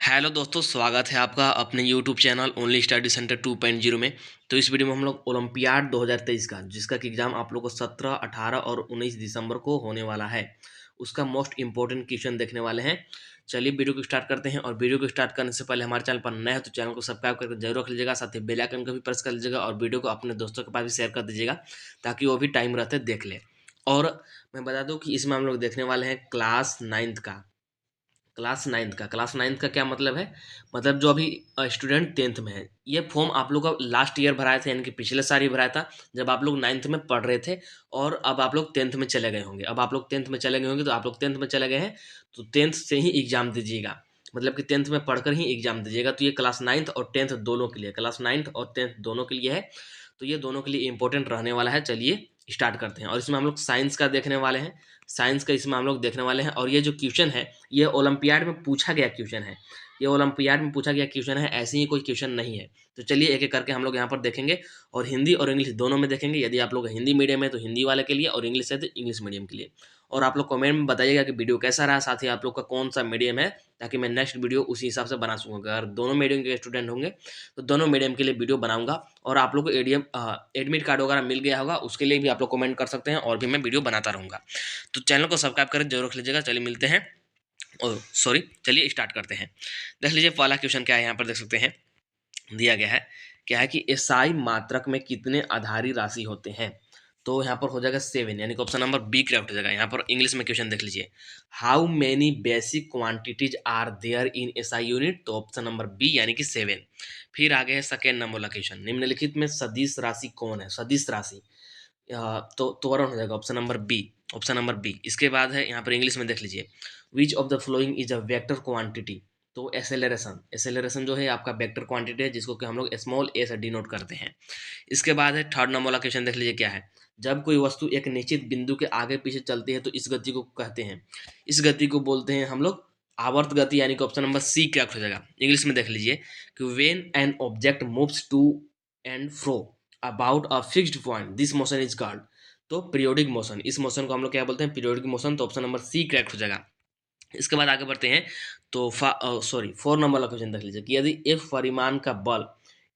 Hello दोस्तों, स्वागत है आपका अपने YouTube channel only study centre 2.0 में। तो इस वीडियो में हम लोग ओलंपियाड 2023 का जिसका कि एग्ज़ाम आप लोग को 17, 18 और 19 दिसंबर को होने वाला है, उसका मोस्ट इंपॉर्टेंट क्वेश्चन देखने वाले हैं। चलिए वीडियो को स्टार्ट करते हैं। और वीडियो को स्टार्ट करने से पहले हमारे चैनल पर नए हो तो चैनल को सब्सक्राइब करके जरूर रख लीजिएगा, साथ ही बेल आइकन को भी प्रेस कर लीजिएगा और वीडियो को अपने दोस्तों के पास भी शेयर कर दीजिएगा ताकि वो भी टाइम रहते देख ले। और मैं बता दूं कि इसमें हम लोग देखने वाले हैं क्लास नाइन्थ का क्या मतलब है। मतलब जो अभी स्टूडेंट टेंथ में है, ये फॉर्म आप लोग का लास्ट ईयर भराए थे, यानी कि पिछले साल ही भराया था जब आप लोग नाइन्थ में पढ़ रहे थे। और अब आप लोग टेंथ में चले गए होंगे। अब आप लोग टेंथ में चले गए होंगे तो आप लोग टेंथ में चले गए हैं तो टेंथ से ही एग्जाम दीजिएगा, मतलब कि टेंथ में पढ़कर ही एग्जाम दीजिएगा। तो ये क्लास नाइन्थ और टेंथ दोनों के लिए, क्लास नाइन्थ और टेंथ दोनों के लिए है। तो ये दोनों के लिए इंपॉर्टेंट रहने वाला है। चलिए स्टार्ट करते हैं। और इसमें हम लोग साइंस का देखने वाले हैं, साइंस का इसमें हम लोग देखने वाले हैं। और ये जो क्वेश्चन है ये ओलंपियाड में पूछा गया क्वेश्चन है, ये ओलंपियाड में पूछा गया क्वेश्चन है, ऐसे ही कोई क्वेश्चन नहीं है। तो चलिए एक एक करके हम लोग यहाँ पर देखेंगे और हिंदी और इंग्लिश दोनों में देखेंगे। यदि आप लोग हिंदी मीडियम है तो हिंदी वाले के लिए, और इंग्लिश है तो इंग्लिश मीडियम के लिए। और आप लोग कमेंट में बताइएगा कि वीडियो कैसा रहा, साथ ही आप लोग का कौन सा मीडियम है, ताकि मैं नेक्स्ट वीडियो उसी हिसाब से बना सकूँगा। अगर दोनों मीडियम के स्टूडेंट होंगे तो दोनों मीडियम के लिए वीडियो बनाऊंगा। और आप लोग को एडमिट कार्ड वगैरह मिल गया होगा, उसके लिए भी आप लोग कमेंट कर सकते हैं और भी मैं वीडियो बनाता रहूँगा। तो चैनल को सब्सक्राइब करें जरूर रख लीजिएगा। चलिए मिलते हैं, और सॉरी, चलिए स्टार्ट करते हैं। देख लीजिए पहला क्वेश्चन क्या है, यहाँ पर देख सकते हैं दिया गया है। क्या है कि एसआई मात्रक में कितने आधारी राशि होते हैं। तो यहाँ पर हो जाएगा 7, यानी कि ऑप्शन नंबर बी करेक्ट हो जाएगा। यहाँ पर इंग्लिश में क्वेश्चन देख लीजिए, how many basic quantities are there in SI unit. तो ऑप्शन नंबर बी यानी कि 7। फिर आगे है सेकेंड नंबर वाला क्वेश्चन, निम्नलिखित में सदिश राशि कौन है, सदिश राशि। तो त्वरण हो जाएगा option number B, option number B. इसके बाद है यहाँ पर इंग्लिश में देख लीजिए, which of the following is a vector quantity. तो एसेलरेशन, एसेलरेशन जो है आपका वेक्टर क्वांटिटी है, जिसको कि हम लोग स्मॉल ए से डिनोट करते हैं। इसके बाद है थर्ड नंबर वाला क्वेश्चन देख लीजिए क्या है, जब कोई वस्तु एक निश्चित बिंदु के आगे पीछे चलती है तो इस गति को कहते हैं, इस गति को बोलते हैं हम लोग आवर्त गति, यानी कि ऑप्शन नंबर सी करेक्ट हो जाएगा। इंग्लिश में देख लीजिए कि when an object moves to and fro about a fixed point this motion is called. तो पीरियोडिक मोशन, इस मोशन को हम लोग क्या बोलते हैं, पीरियोडिक मोशन। तो ऑप्शन नंबर सी करेक्ट हो जाएगा। इसके बाद आगे बढ़ते हैं। तो फोर नंबर वाला क्वेश्चन देख लीजिए कि यदि एफ परिमाण का बल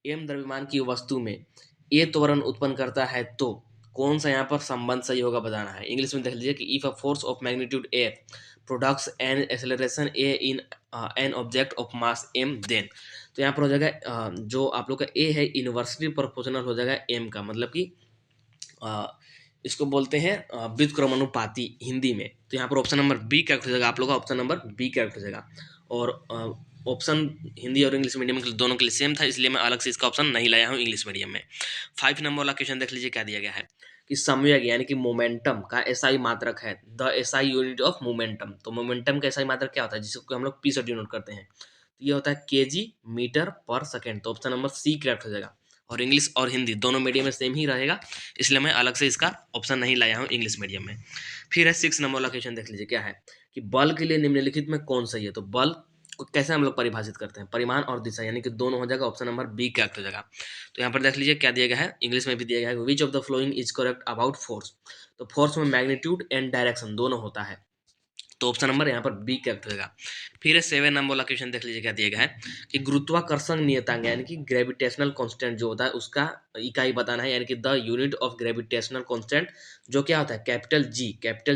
एम द्रव्यमान की वस्तु में ए त्वरण उत्पन्न करता है तो कौन सा यहाँ पर संबंध सही होगा बताना है। इंग्लिश में देख लीजिए कि if a force of magnitude A produces an acceleration A in an object of mass M then. तो यहाँ पर हो जाएगा जो आप लोग का ए है इनवर्सली प्रोपोर्शनल हो जाएगा एम का, मतलब कि अ, इसको बोलते हैं व्युत्क्रमानुपाती हिंदी में। तो यहाँ पर ऑप्शन नंबर बी करेक्ट हो जाएगा, आप लोग का ऑप्शन नंबर बी करेक्ट हो जाएगा। और ऑप्शन हिंदी और इंग्लिश मीडियम के लिए दोनों के लिए सेम था, इसलिए मैं अलग से इसका ऑप्शन नहीं लाया हूँ इंग्लिश मीडियम में। 5 नंबर वाला क्वेश्चन देख लीजिए क्या दिया गया है कि संवेग यानी कि मोमेंटम का एसआई मात्रक है, the SI unit of momentum. तो मोमेंटम का एसआई मात्रक क्या होता है, जिसको हम लोग पी से डिनोट करते हैं। तो ये होता है केजी मीटर पर सेकेंड। तो ऑप्शन नंबर सी करेक्ट हो जाएगा। और इंग्लिश और हिंदी दोनों मीडियम में सेम ही रहेगा, इसलिए मैं अलग से इसका ऑप्शन नहीं लाया हूँ इंग्लिश मीडियम में। फिर है 6 नंबर वाला क्वेश्चन देख लीजिए क्या है कि बल के लिए निम्नलिखित में कौन सही है। तो बल को कैसे हम लोग परिभाषित करते हैं, परिमाण और दिशा, यानी कि दोनों हो जाएगा, ऑप्शन नंबर बी करेक्ट हो जाएगा। तो यहाँ पर देख लीजिए क्या दिया गया है, इंग्लिश में भी दिया गया है, विच of the following is correct about force. तो फोर्स में मैग्नीट्यूड एंड डायरेक्शन दोनों होता है, तो ऑप्शन नंबर यहाँ पर बी करेक्ट होगा। फिर 7 नंबर वाला क्वेश्चन देख लीजिए क्या दिया गया है कि गुरुत्वाकर्षण नियतांक यानी कि ग्रेविटेशनल कांस्टेंट जो होता है उसका इकाई बताना है, यानी कि the unit of gravitational constant जो क्या होता है कैपिटल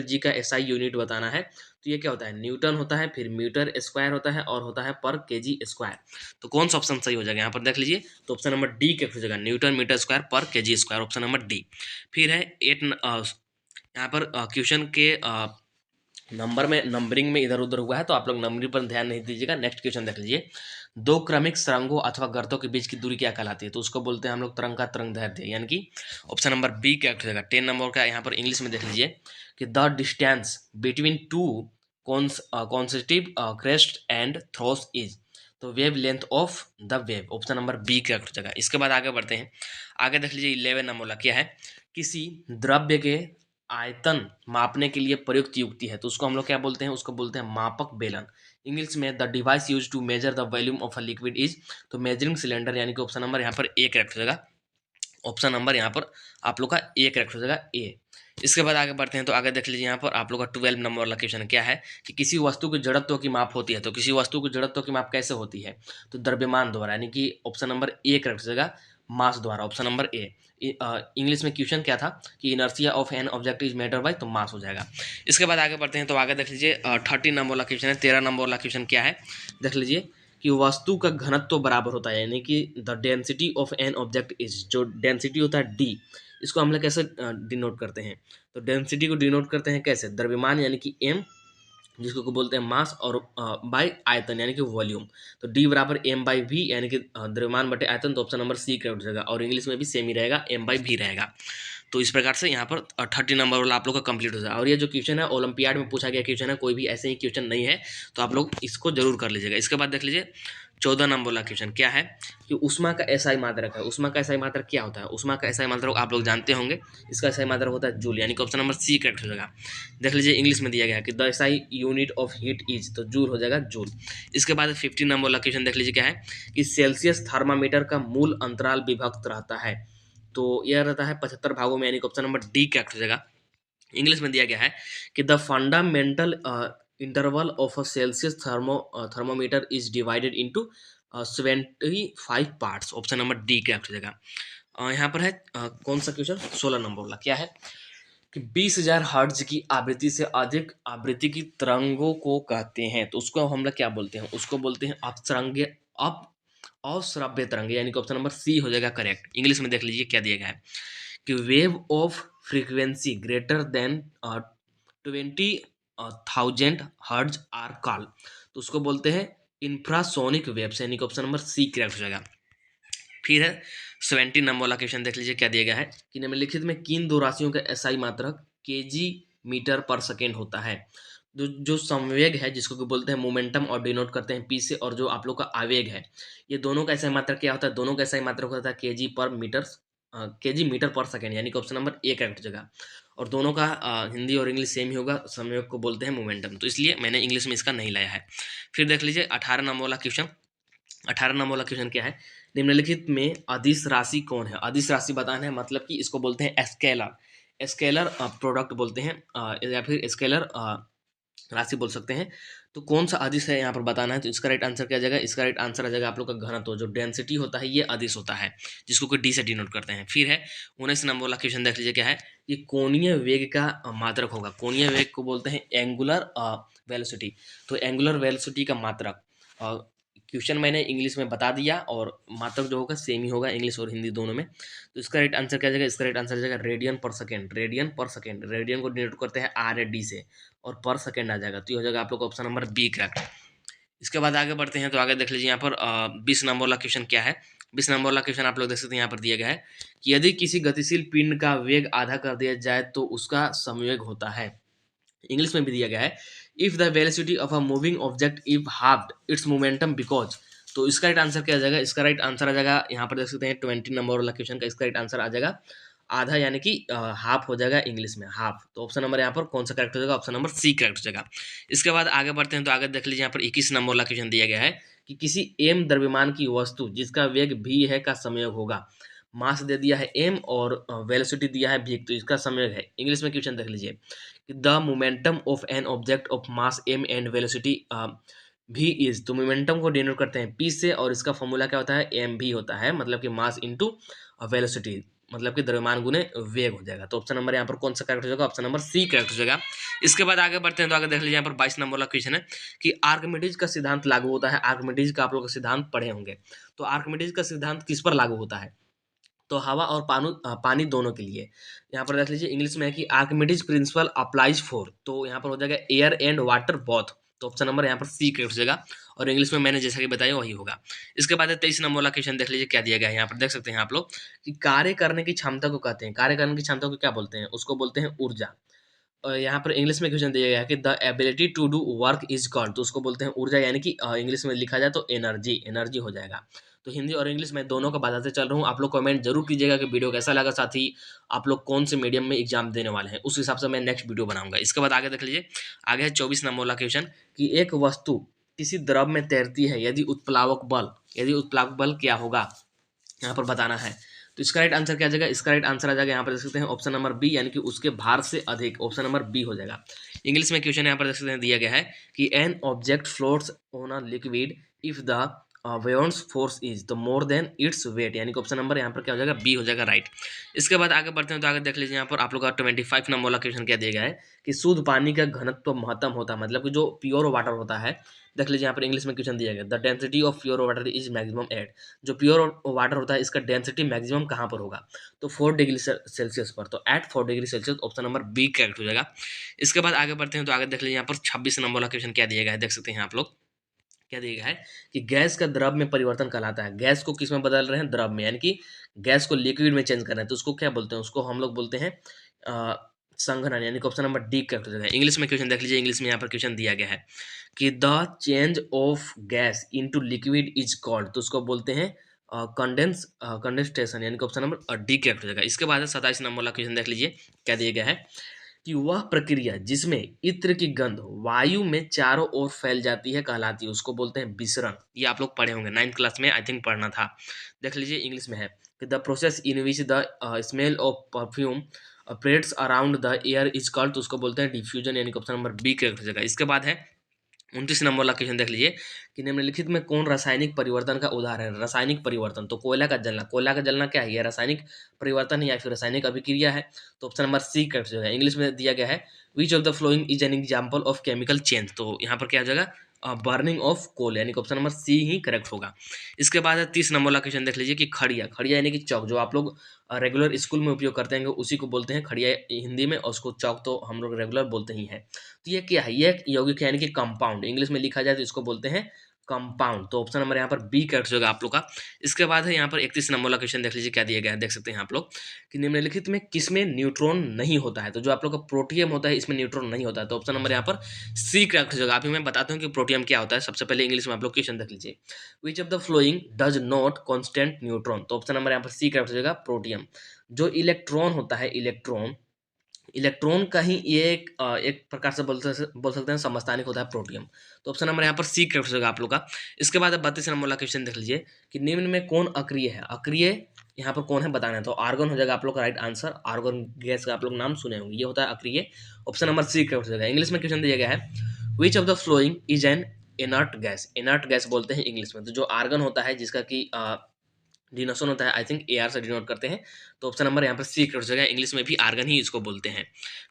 जी का एसआई यूनिट बताना है। तो ये क्या होता है, न्यूटन होता है, फिर मीटर स्क्वायर होता है, और होता है पर केजी स्क्वायर। तो कौन सा ऑप्शन सही हो जाएगा यहाँ पर देख लीजिए, तो ऑप्शन नंबर डी करेक्ट हो जाएगा, न्यूटन मीटर स्क्वायर पर KG square, option number D. फिर है 8 यहाँ पर क्वेश्चन के नंबर में नंबरिंग में इधर उधर हुआ है, तो आप लोग नंबरिंग पर ध्यान नहीं दीजिएगा। नेक्स्ट क्वेश्चन देख लीजिए, दो क्रमिक सुरंगों अथवा गर्तों के बीच की दूरी क्या कहलाती है। तो उसको बोलते हैं हम लोग तरंग का तरंग दैर्ध्य, यानी कि ऑप्शन नंबर बी करेक्ट हो जाएगा। 10 नंबर का यहाँ पर इंग्लिश में देख लीजिए कि the distance between two consecutive crest and troughs is. तो wavelength of the wave, option number B correct हो जाएगा। इसके बाद आगे बढ़ते हैं, आगे देख लीजिए 11 नंबर क्या है, किसी द्रव्य के आयतन मापने के लिए प्रयुक्त युक्ति है, तो उसको हम लोग क्या बोलते हैं, उसको बोलते हैं मापक बेलन। इंग्लिश में the device use to measure the volume of a liquid is. तो मेजरिंग सिलेंडर, यानी कि ऑप्शन नंबर यहाँ पर ए करेक्ट हो जाएगा, ऑप्शन नंबर यहाँ पर आप लोग का ए करेक्ट हो जाएगा ए। इसके बाद आगे बढ़ते हैं तो आगे देख लीजिए यहाँ पर आप लोग का 12 नंबर वाला क्वेश्चन क्या है कि किसी वस्तु की जड़त्व की माप होती है, तो किसी वस्तु की जड़त्व की माप कैसे होती है, तो द्रव्यमान द्वारा, यानी कि ऑप्शन नंबर ए करेक्ट हो जाएगा, मास द्वारा, ऑप्शन नंबर ए। इंग्लिश में क्वेश्चन क्या था कि inertia of an object is measured by, तो मास हो जाएगा। इसके बाद आगे बढ़ते हैं तो आगे देख लीजिए 13 नंबर वाला क्वेश्चन है। 13 नंबर वाला क्वेश्चन क्या है, देख लीजिए कि वस्तु का घनत्व बराबर होता है, यानी कि the density of an object is, जो डेंसिटी होता है डी, इसको हम लोग कैसे डिनोट करते हैं, तो डेंसिटी को डिनोट करते हैं कैसे, द्रव्यमान यानी कि एम, जिसको को बोलते हैं मास, और बाय आयतन यानी कि वॉल्यूम, तो डी बराबर एम बाई वी, यानी कि द्रव्यमान बटे आयतन, तो ऑप्शन नंबर सी करेक्ट हो जाएगा। और इंग्लिश में भी सेम ही रहेगा, एम बाई वी रहेगा। तो इस प्रकार से यहाँ पर 30 नंबर वाला आप लोग का कंप्लीट हो जाएगा। और ये जो क्वेश्चन है ओलंपियाड में पूछा गया क्वेश्चन है, कोई भी ऐसे ही क्वेश्चन नहीं है, तो आप लोग इसको जरूर कर लीजिएगा। इसके बाद देख लीजिए 14 नंबर वाला क्वेश्चन क्या है कि उष्मा का एसआई मात्रक है। उष्मा का एसआई मात्रक क्या होता है, उष्मा का एसआई मात्रक आप लोग जानते होंगे, इसका एसआई मात्रक होता है जूल, यानी कि ऑप्शन नंबर सी करेक्ट हो जाएगा। देख लीजिए इंग्लिश में दिया गया है कि the SI unit of heat is, तो जूल हो जाएगा जूल। इसके बाद 15 नंबर वाला क्वेश्चन देख लीजिए क्या है कि सेल्सियस थर्मामीटर का मूल अंतराल विभक्त रहता है, तो यह रहता है 75 भागों में, यानी कि ऑप्शन नंबर डी करेक्ट हो जाएगा। इंग्लिश में दिया गया है कि the fundamental interval of a Celsius thermometer is divided into 75 parts, option number D correct हो जाएगा। यहाँ पर है कौन सा क्वेश्चन, 16 नंबर वाला क्या है कि 20,000 हर्ट्ज की आवृत्ति से अधिक आवृत्ति की तरंगों को कहते हैं, तो उसको हम लोग क्या बोलते हैं, उसको बोलते हैं अपतरंगे, अप अश्रव्य तरंगे, यानी कि ऑप्शन नंबर सी हो जाएगा करेक्ट। इंग्लिश में देख लीजिए क्या दिया गया है कि wave of frequency greater than 20,000 hertz are called, तो उसको बोलते हैं इंफ्रासोनिक वेव्स, यानी कि ऑप्शन नंबर सी करेक्ट हो जाएगा। फिर है 70 नंबर वाला क्वेश्चन देख लीजिए क्या दिया गया है कि निम्नलिखित में किन दो राशियों का एसआई मात्रक केजी मीटर पर सेकेंड होता है, जो संवेग है जिसको कि बोलते हैं मोमेंटम और डिनोट करते हैं पी से, और जो आप लोग का आवेग है, ये दोनों का एसआई मात्रक क्या होता है, दोनों का एसआई मात्रक होता है केजी पर मीटर, केजी मीटर पर सेकेंड, यानी कि ऑप्शन नंबर ए करेक्ट जगह। और दोनों का हिंदी और इंग्लिश सेम ही होगा, संयोग को बोलते हैं मोमेंटम, तो इसलिए मैंने इंग्लिश में इसका नहीं लाया है। फिर देख लीजिए 18 नंबर वाला क्वेश्चन। 18 नंबर वाला क्वेश्चन क्या है, निम्नलिखित में अदिश राशि कौन है, अदिश राशि बताना है, मतलब कि इसको बोलते हैं स्केलर, स्केलर प्रोडक्ट बोलते हैं, या फिर स्केलर राशि बोल सकते हैं। तो कौन सा अदिश है यहाँ पर बताना है, तो इसका राइट आंसर क्या आ जाएगा, इसका राइट आंसर आ जाएगा आप लोग का घनत्व, जो डेंसिटी होता है ये अदिश होता है, जिसको कि डी से डिनोट करते हैं। फिर है 19 नंबर वाला क्वेश्चन देख लीजिए क्या है कि कोणीय वेग का मात्रक होगा, कोणीय वेग को बोलते हैं एंगुलर वेलोसिटी, तो एंगुलर वेलोसिटी का मात्रक, क्वेश्चन मैंने इंग्लिश में बता दिया, और मात्रक जो होगा सेम ही होगा इंग्लिश और हिंदी दोनों में। तो इसका राइट आंसर क्या जाएगा, इसका राइट आंसर जाएगा रेडियन पर सेकेंड, रेडियन पर सेकेंड, रेडियन को डिनोट करते हैं आर ए डी से, और पर सेकेंड आ जाएगा, तो ये हो जाएगा आप लोग का ऑप्शन नंबर बी करेक्ट। इसके बाद आगे बढ़ते हैं तो आगे देख लीजिए यहाँ पर 20 नंबर वाला क्वेश्चन क्या है। 20 नंबर वाला क्वेश्चन आप लोग देख सकते हैं यहाँ पर दिया गया है कि यदि किसी गतिशील पिंड का वेग आधा कर दिया जाए तो उसका संवेग होता है। इंग्लिश में भी दिया गया है if the velocity of a moving object if halved it's momentum because, तो इसका राइट आंसर क्या आ जाएगा, इसका राइट आंसर आ जाएगा यहाँ पर देख सकते हैं 20 नंबर वाला क्वेश्चन का इसका राइट आंसर आ जाएगा आधा, यानी कि हाफ हो जाएगा इंग्लिश में हाफ, तो ऑप्शन नंबर यहाँ पर कौन सा करेक्ट हो जाएगा, ऑप्शन नंबर सी करेक्ट हो जाएगा। इसके बाद आगे बढ़ते हैं तो आगे देख लीजिए यहाँ पर 21 नंबर वाला क्वेश्चन दिया गया है कि किसी एम द्रव्यमान की वस्तु जिसका वेग भी है का संयोग होगा, मास दे दिया है एम और वेलोसिटी दिया है भी, तो इसका संयोग है। इंग्लिश में क्वेश्चन देख लीजिए the momentum of an object of mass M and velocity v is, तो मोमेंटम को डिनोट करते हैं पी से, और इसका फॉर्मूला क्या होता है एम भी होता है, मतलब कि मास इनटू वेलोसिटी, मतलब कि द्रव्यमान गुने वेग हो जाएगा। तो ऑप्शन नंबर यहाँ पर कौन सा करेक्ट हो जाएगा, ऑप्शन नंबर सी करेक्ट हो जाएगा। इसके बाद आगे बढ़ते हैं तो आगे देख लीजिए यहाँ पर 22 नंबर वाला क्वेश्चन है कि आर्किमिडीज का सिद्धांत लागू होता है, आर्किमिडीज का आप लोग का सिद्धांत पढ़े होंगे, तो आर्किमिडीज का सिद्धांत किस पर लागू होता है, तो हवा और पानी दोनों के लिए। यहाँ पर देख लीजिए इंग्लिश में है कि आर्किमिडीज प्रिंसिपल अप्लाइज फॉर, तो यहाँ पर हो जाएगा एयर एंड वाटर बोथ, तो ऑप्शन नंबर यहाँ पर सी करेक्ट हो जाएगा, और इंग्लिश में मैंने जैसा कि बताया वही होगा। इसके बाद 23 नंबर वाला क्वेश्चन देख लीजिए क्या दिया गया है, यहाँ पर देख सकते हैं आप लोग कि कार्य करने की क्षमता को कहते हैं, कार्य करने की क्षमता को क्या बोलते हैं, उसको बोलते हैं ऊर्जा। यहाँ पर इंग्लिश में क्वेश्चन दिया गया है कि the ability to do work is called, तो उसको बोलते हैं ऊर्जा, यानी कि इंग्लिश में लिखा जाए तो एनर्जी, एनर्जी हो जाएगा। तो हिंदी और इंग्लिश में दोनों का बताते चल रहा हूँ, आप लोग कमेंट जरूर कीजिएगा कि वीडियो कैसा लगा, साथ ही आप लोग कौन से मीडियम में एग्जाम देने वाले हैं, उस हिसाब से मैं नेक्स्ट वीडियो बनाऊंगा। इसके बाद आगे देख लीजिए, आगे है 24 नंबर वाला क्वेश्चन कि एक वस्तु किसी द्रव में तैरती है, यदि उत्प्लावक बल क्या होगा यहाँ पर बताना है। तो इसका राइट आंसर क्या आ जाएगा, इसका राइट आंसर आ जाएगा यहाँ पर देख सकते हैं ऑप्शन नंबर बी, यानी कि उसके भार से अधिक, ऑप्शन नंबर बी हो जाएगा। इंग्लिश में क्वेश्चन यहाँ पर देख सकते हैं दिया गया है कि an object floats on a liquid if the wares force is the more than its weight, यानी कि ऑप्शन नंबर यहाँ पर क्या हो जाएगा, बी हो जाएगा राइट। इसके बाद आगे बढ़ते हैं तो आगे देख लीजिए यहाँ पर आप लोग का 25 नंबर वाला क्वेश्चन क्या दिया गया है कि शुद्ध पानी का घनत्व महत्तम होता है, मतलब कि जो प्योर वाटर होता है, देख लीजिए यहाँ पर इंग्लिश में क्वेश्चन दिया गया the density of pure water is maximum at, जो प्योर वाटर होता है इसका डेंसिटी मैक्सिमम कहाँ पर होगा, तो 4 डिग्री सेल्सियस पर, तो at 4 degree Celsius, option number B correct हो जाएगा। इसके बाद आगे बढ़ते हैं तो आगे देख लीजिए यहाँ पर 26 नंबर वाला क्वेश्चन क्या दिया गया है, देख सकते हैं आप लोग क्या दिया गया है कि गैस का द्रव में परिवर्तन कहलाता है, गैस को किस में बदल रहे हैं, द्रव में, यानी कि गैस को लिक्विड में चेंज कर रहे हैं, तो उसको क्या बोलते हैं, उसको हम लोग बोलते हैं संघनन, यानी कि ऑप्शन नंबर डी करेक्ट हो जाएगा। इंग्लिश में क्वेश्चन देख लीजिए, इंग्लिश में यहाँ पर क्वेश्चन दिया गया है कि the change of gas into liquid is called, तो उसको बोलते हैं कंडेंसेशन, यानी कि ऑप्शन नंबर डी करेक्ट हो जाएगा। इसके बाद 27 नंबर वाला क्वेश्चन देख लीजिए क्या दिया गया है कि वह प्रक्रिया जिसमें इत्र की गंध वायु में चारों ओर फैल जाती है कहलाती है, उसको बोलते हैं विसरण। ये आप लोग पढ़े होंगे 9th क्लास में, आई थिंक पढ़ना था, देख लीजिए इंग्लिश में है कि the process in which the smell of perfume spreads around the air is called, तो उसको बोलते हैं डिफ्यूजन, यानी कि ऑप्शन नंबर बी करेक्ट हो जाएगा। इसके बाद है 29 नंबर वाला क्वेश्चन देख लीजिए कि निम्नलिखित में कौन रासायनिक परिवर्तन का उदाहरण है, रासायनिक परिवर्तन, तो कोयला का जलना, कोयला का जलना क्या है, ये रासायनिक परिवर्तन है या फिर रासायनिक अभिक्रिया है, तो ऑप्शन नंबर सी करेक्ट जो है। इंग्लिश में दिया गया है विच of the following is an example of chemical change, तो यहाँ पर क्या हो जाएगा, बर्निंग ऑफ कोल, यानी कि ऑप्शन नंबर सी ही करेक्ट होगा। इसके बाद है 30 नंबर वाला क्वेश्चन देख लीजिए कि खड़िया, खड़िया यानी कि चौक, जो आप लोग रेगुलर स्कूल में उपयोग करते हैं उसी को बोलते हैं खड़िया हिंदी में, और उसको चौक तो हम लोग रेगुलर बोलते ही हैं। तो ये क्या है, ये एक यौगिक है, यानी कि कंपाउंड, इंग्लिश में लिखा जाए तो इसको बोलते हैं कंपाउंड, तो ऑप्शन नंबर यहाँ पर बी करेक्ट होगा आप लोग का। इसके बाद है यहाँ पर 31 नंबर वाला क्वेश्चन देख लीजिए क्या दिया गया है, देख सकते हैं आप लोग कि निम्नलिखित में किसमें न्यूट्रॉन नहीं होता है, तो जो आप लोग का प्रोटियम होता है इसमें न्यूट्रॉन नहीं होता है, तो ऑप्शन नंबर यहाँ पर सी करेक्ट होगा। अभी मैं बताता हूँ कि प्रोटियम क्या होता है, सबसे पहले इंग्लिश में आप लोग क्वेश्चन देख लीजिए which of the flowing does not constant neutron, तो ऑप्शन नंबर यहाँ पर सी करेक्ट हो जाएगा प्रोटियम। जो इलेक्ट्रॉन होता है, इलेक्ट्रॉन, इलेक्ट्रॉन का ही ये एक प्रकार से बोल सकते हैं समस्थानिक होता है प्रोटियम, तो ऑप्शन नंबर यहाँ पर सी करेक्ट होगा आप लोग का। इसके बाद अब 32 नंबर वाला क्वेश्चन देख लीजिए कि निम्न में कौन अक्रिय है, अक्रिय यहाँ पर कौन है बताना है, तो आर्गन हो जाएगा आप लोग का राइट आंसर, आर्गन गैस का आप लोग नाम सुने होंगे, ये होता है अक्रिय, ऑप्शन नंबर सी करेक्ट हो जाएगा। इंग्लिश में क्वेश्चन दिया गया है विच of the following is an inert gas, inert gas बोलते हैं इंग्लिश में, तो जो आर्गन होता है जिसका कि डिनोशन होता है, आई थिंक एआर से डिनोट करते हैं, तो ऑप्शन नंबर यहाँ पर सी करेक्ट हो जाएगा, इंग्लिश में भी आर्गन ही इसको बोलते हैं।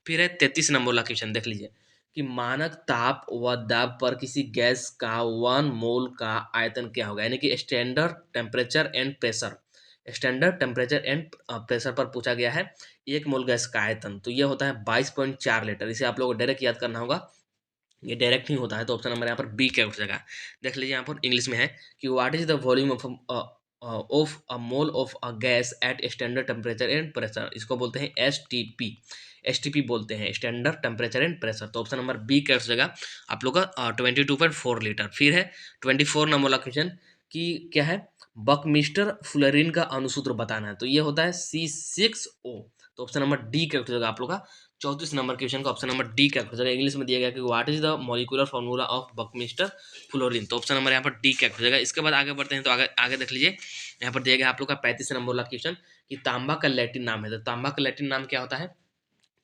फिर है 33 नंबर वाला क्वेश्चन देख लीजिए कि मानक ताप व दाब पर किसी गैस का 1 मोल का आयतन क्या होगा, यानी कि standard temperature and pressure, standard temperature and pressure पर पूछा गया है 1 मोल गैस का आयतन, तो ये होता है 22.4 लीटर, इसे आप लोगों को डायरेक्ट याद करना होगा, ये डायरेक्ट ही होता है, तो ऑप्शन नंबर यहाँ पर बी क्या उठ जाएगा। देख लीजिए यहाँ पर इंग्लिश में है कि what is the volume of a mole of a gas at standard temperature and pressure, इसको बोलते हैं एसटीपी, एसटीपी बोलते हैं स्टैंडर्ड टेम्परेचर एंड प्रेशर, तो ऑप्शन नंबर बी क्या उठ जाएगा आप लोग का 22.4 लीटर। फिर है 24 नंबर वाला क्वेश्चन कि क्या है, बकमिस्टर फुलरिन का अनुसूत्र बताना है, तो ये होता है C6O, तो ऑप्शन नंबर डी करेक्ट हो जाएगा आप लोग का। 34 नंबर क्वेश्चन का ऑप्शन नंबर डी करेक्ट हो जाएगा। इंग्लिश में दिया गया कि what is the molecular formula of buckminsterfullerene, तो ऑप्शन नंबर यहाँ पर डी करेक्ट हो जाएगा। इसके बाद आगे बढ़ते हैं तो आगे आगे देख लीजिए यहाँ पर दिया गया आप लोग का 35 नंबर वाला क्वेश्चन कि तांबा का लैटिन नाम है, तो तांबा का लैटिन नाम क्या होता है,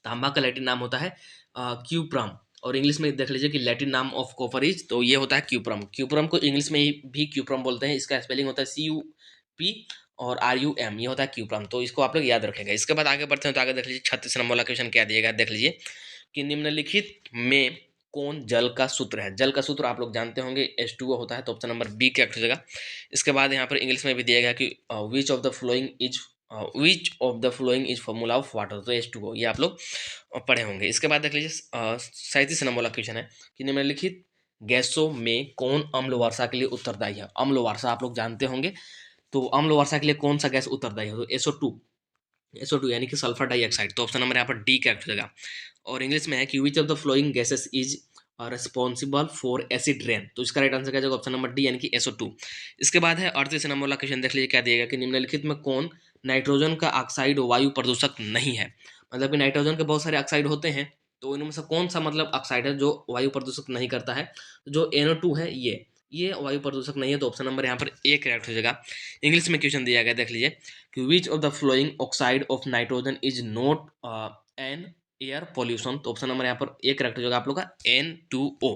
तांबा का लैटिन नाम होता है क्यूप्रम, और इंग्लिश में देख लीजिए कि लैटिन नाम ऑफ कॉपर इज, तो ये होता है क्यूप्रम, क्यूप्रम को इंग्लिश में भी क्यूप्रम बोलते हैं, इसका स्पेलिंग होता है CUP और RUM, ये होता है क्यूप्रम, तो इसको आप लोग याद रखेंगे। इसके बाद आगे बढ़ते हैं तो आगे देख लीजिए 36 नंबर वाला क्वेश्चन क्या दिएगा, देख लीजिए कि निम्नलिखित में कौन जल का सूत्र है, जल का सूत्र आप लोग जानते होंगे H2O होता है, तो ऑप्शन नंबर बी क्या हो जाएगा। इसके बाद यहाँ पर इंग्लिश में भी दिया गया कि विच of the following is formula of water, तो H2O, ये आप लोग पढ़े होंगे। इसके बाद देख लीजिए 37 नंबर वाला क्वेश्चन है कि निम्नलिखित गैसों में कौन अम्ल वर्षा के लिए उत्तरदायी है, अम्ल वर्षा आप लोग जानते होंगे, तो अम्ल वर्षा के लिए कौन सा गैस उत्तरदायी है, तो SO2 यानी कि सल्फर डाइऑक्साइड, तो ऑप्शन नंबर यहाँ पर डी करेक्ट हो जाएगा। और इंग्लिश में है कि विच of the flowing gases is responsible for acid rain, तो इसका राइट आंसर क्या जाएगा ऑप्शन नंबर डी यानी कि SO2। इसके बाद है 38 नंबर वाला क्वेश्चन देख लीजिए क्या दिएगा कि निम्नलिखित में कौन नाइट्रोजन का ऑक्साइड वायु प्रदूषक नहीं है, मतलब कि नाइट्रोजन के बहुत सारे ऑक्साइड होते हैं, तो इनमें से कौन सा मतलब ऑक्साइड है जो वायु प्रदूषित नहीं करता है, जो NO2 है ये वायु प्रदूषक नहीं है, तो ऑप्शन नंबर यहाँ पर ए करेक्ट हो जाएगा। इंग्लिश में क्वेश्चन दिया गया, देख लीजिए कि विच of the flowing oxide of nitrogen is not an air pollution, तो ऑप्शन नंबर यहाँ पर ए करेक्ट हो जाएगा आप लोग का N2O।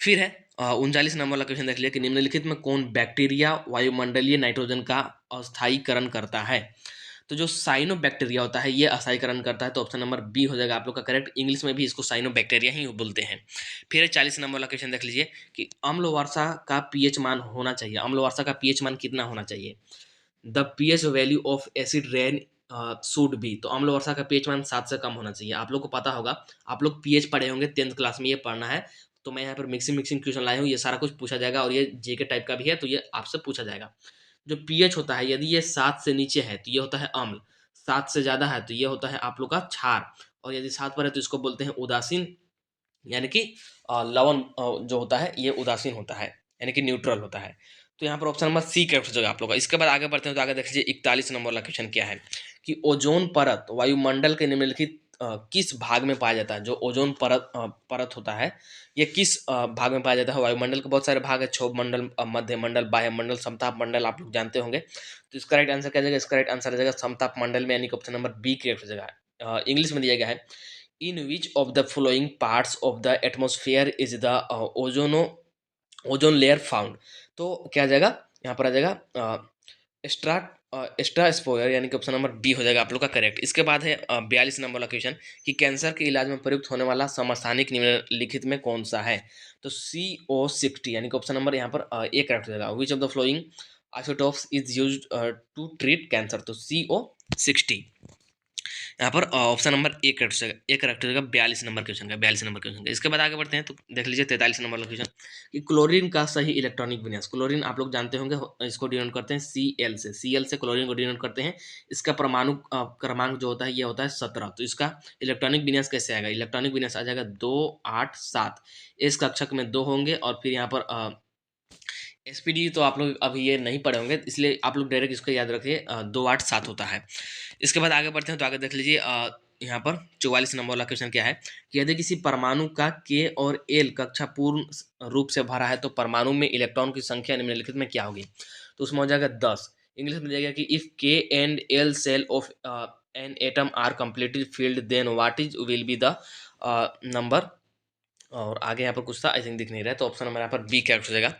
फिर है 39 नंबर वाला क्वेश्चन, देख लिया कि निम्नलिखित में कौन बैक्टीरिया वायुमंडलीय नाइट्रोजन का अस्थायीकरण करता है। तो जो साइनो बैक्टीरिया होता है ये अस्थायीकरण करता है, तो ऑप्शन नंबर बी हो जाएगा आप लोग का करेक्ट। इंग्लिश में भी इसको साइनो बैक्टीरिया ही बोलते हैं। फिर 40 नंबर वाला क्वेश्चन देख लीजिए कि अम्ल वर्षा का पीएच मान होना चाहिए, अम्ल वर्षा का पीएच मान कितना होना चाहिए। The pH value of acid rain should be, तो अम्ल वर्षा का पीएच मान 7 से कम होना चाहिए। आप लोग को पता होगा, आप लोग पीएच पढ़े होंगे 10th क्लास में, ये पढ़ना है। तो मैं यहाँ पर मिक्सिंग मिक्सिंग क्वेश्चन लाया हूँ, ये सारा कुछ पूछा जाएगा, और ये जेके टाइप का भी है, तो ये आपसे पूछा जाएगा। जो पीएच होता है, यदि ये 7 से नीचे है तो ये होता है अम्ल, 7 से ज़्यादा है तो ये होता है आप लोग का क्षार, और यदि 7 पर है तो इसको बोलते हैं उदासीन, यानी कि लवण जो होता है ये उदासीन होता है, यानी कि न्यूट्रल होता है। तो यहाँ पर ऑप्शन नंबर सी करेक्ट हो जाएगा आप लोग का। इसके बाद आगे बढ़ते हैं, तो आगे देख लीजिए 41 नंबर वाला क्वेश्चन क्या है कि ओजोन परत वायुमंडल के निम्नलिखित किस भाग में पाया जाता है। जो ओजोन परत होता है ये किस भाग में पाया जाता है। वायुमंडल के बहुत सारे भाग है, क्षोभ मंडल, मध्य मंडल, बाह्य मंडल, समताप मंडल, आप लोग जानते होंगे। तो इसका राइट आंसर क्या जाएगा, इसका राइट आंसर आ जाएगा समताप मंडल में, यानी कि ऑप्शन नंबर बी करेक्ट हो जाएगा। इंग्लिश में दिया गया है in which of the following parts of the atmosphere is the ozone layer found। तो क्या आ जाएगा यहाँ पर आ जाएगा स्ट्रा स्ट्रास्फोयर, यानी कि ऑप्शन नंबर बी हो जाएगा आप लोग का करेक्ट। इसके बाद है 42 नंबर वाला क्वेश्चन कि कैंसर के इलाज में प्रयुक्त होने वाला समस्थानिक निम्नलिखित में कौन सा है। तो CO60, यानी कि ऑप्शन नंबर यहाँ पर ए करेक्ट हो जाएगा। Which of the following isotopes is used to treat cancer, तो CO60 यहाँ पर ऑप्शन नंबर एक करेक्ट हो जाएगा 42 नंबर क्वेश्चन का, 42 नंबर क्वेश्चन का। इसके बाद आगे बढ़ते हैं, तो देख लीजिए 43 नंबर का क्वेश्चन कि क्लोरीन का सही इलेक्ट्रॉनिक विन्यास। क्लोरीन आप लोग जानते होंगे, इसको डिनोट करते हैं Cl से क्लोरीन को डिनोट करते हैं। इसका परमाणु क्रमांक जो होता है ये होता है 17। तो इसका इलेक्ट्रॉनिक विन्यास कैसे आएगा, इलेक्ट्रॉनिक विन्यास आ जाएगा 2 8 7। इस कक्षक में 2 होंगे, और फिर यहाँ पर SPD तो आप लोग अभी ये नहीं पढ़े होंगे, इसलिए आप लोग डायरेक्ट इसको याद रखिए 2 8 7 होता है। इसके बाद आगे बढ़ते हैं, तो आगे देख लीजिए यहाँ पर 44 नंबर वाला क्वेश्चन क्या है कि यदि किसी परमाणु का K और L कक्षा पूर्ण रूप से भरा है तो परमाणु में इलेक्ट्रॉन की संख्या निम्नलिखित में क्या होगी। तो उसमें हो जाएगा 10। इंग्लिश में जाएगा कि if K and L shell of an atom are completely filled then what is will be the number. और आगे यहाँ पर कुछ था, आई थिंक दिख नहीं रहा है, तो ऑप्शन नंबर यहाँ पर बी करेक्ट हो जाएगा।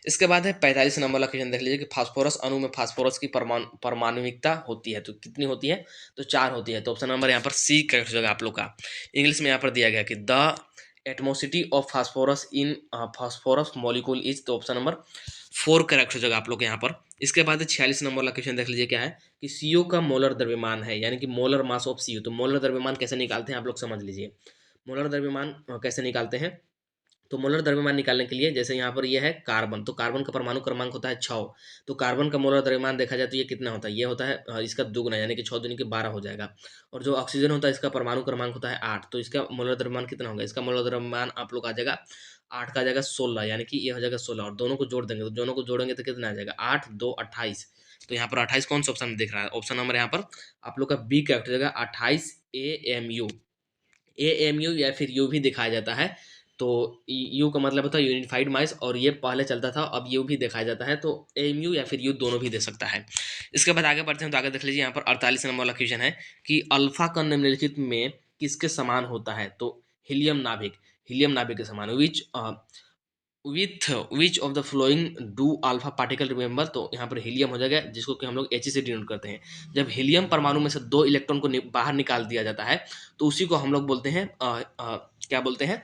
इसके बाद है 45 नंबर वाला क्वेश्चन, देख लीजिए कि फास्फोरस अणु में फास्फोरस की परमाणुिकता होती है, तो कितनी होती है, तो 4 होती है। तो ऑप्शन नंबर यहाँ पर सी करेक्ट हो जाएगा आप लोग का। इंग्लिश में यहाँ पर दिया गया कि the एटमोसिटी of phosphorus in phosphorus molecule is, तो ऑप्शन नंबर 4 करेक्ट हो जाएगा आप लोग यहाँ पर। इसके बाद 46 नंबर वाला क्वेश्चन देख लीजिए क्या है कि CO का मोलर द्रव्यमान है, यानी कि मोलर मास ऑफ CO। तो मोलर द्रव्यमान कैसे निकालते हैं आप लोग समझ लीजिए। मोलर द्रव्यमान कैसे निकालते हैं, तो मोलर द्रव्यमान निकालने के लिए जैसे यहाँ पर ये है कार्बन, तो कार्बन का परमाणु क्रमांक होता है 6। तो कार्बन का मोलर द्रव्यमान देखा जाए तो ये कितना होता है, ये होता है इसका दुगुना, यानी कि 6 दूनी के 12 हो जाएगा। और जो ऑक्सीजन होता है इसका परमाणु क्रमांक होता है 8, तो इसका मोलर द्रव्यमान कितना होगा, इसका मोलर द्रव्यमान आप लोग आ जाएगा 8 का आ जाएगा 16, यानी कि ये हो जाएगा 16, और दोनों को जोड़ देंगे, तो दोनों को जोड़ेंगे तो कितना आ जाएगा 8 2 28। तो यहाँ पर 28 कौन सा ऑप्शन में दिख रहा है, ऑप्शन नंबर यहाँ पर आप लोग का बी करेक्ट हो जाएगा 28 AMU या फिर यू भी दिखाया जाता है। तो यू का मतलब होता है यूनिफाइड माइस, और ये पहले चलता था, अब यू भी दिखाया जाता है, तो AMU या फिर यू दोनों भी दे सकता है। इसके बाद आगे बढ़ते हैं, तो आगे देख लीजिए यहाँ पर 48 नंबर वाला क्वेश्चन है कि अल्फा कण निम्नलिखित में किसके समान होता है। तो हीलियम नाभिक के समान। विच of the flowing do alpha particle remember, तो यहाँ पर हीलियम हो जाएगा, जिसको कि हम लोग He से डिनोट करते हैं। जब हीलियम परमाणु में से 2 इलेक्ट्रॉन को बाहर निकाल दिया जाता है तो उसी को हम लोग बोलते हैं क्या बोलते हैं,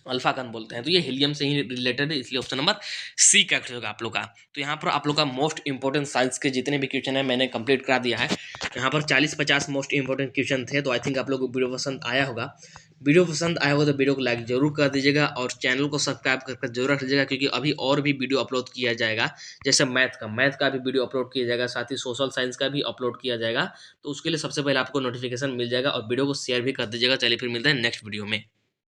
अल्फा कण बोलते हैं। तो ये हीलियम से ही रिलेटेड है, इसलिए ऑप्शन नंबर सी करेक्ट होगा आप लोग का। तो यहाँ पर आप लोग का मोस्ट इंपॉर्टेंट साइंस के जितने भी क्वेश्चन है मैंने कंप्लीट करा दिया है। यहाँ पर 40-50 मोस्ट इंपॉर्टेंट क्वेश्चन थे, तो आई थिंक आप लोग को वीडियो पसंद आया होगा। वीडियो पसंद आया होगा तो वीडियो को लाइक जरूर कर दीजिएगा, और चैनल को सब्सक्राइब करके जरूर रख लीजिएगा, क्योंकि अभी और भी वीडियो अपलोड किया जाएगा। जैसे मैथ का भी वीडियो अपलोड किया जाएगा, साथ ही सोशल साइंस का भी अपलोड किया जाएगा। तो उसके लिए सबसे पहले आपको नोटिफिकेशन मिल जाएगा, और वीडियो को शेयर भी कर दीजिएगा। चलिए फिर मिलते हैं नेक्स्ट वीडियो में।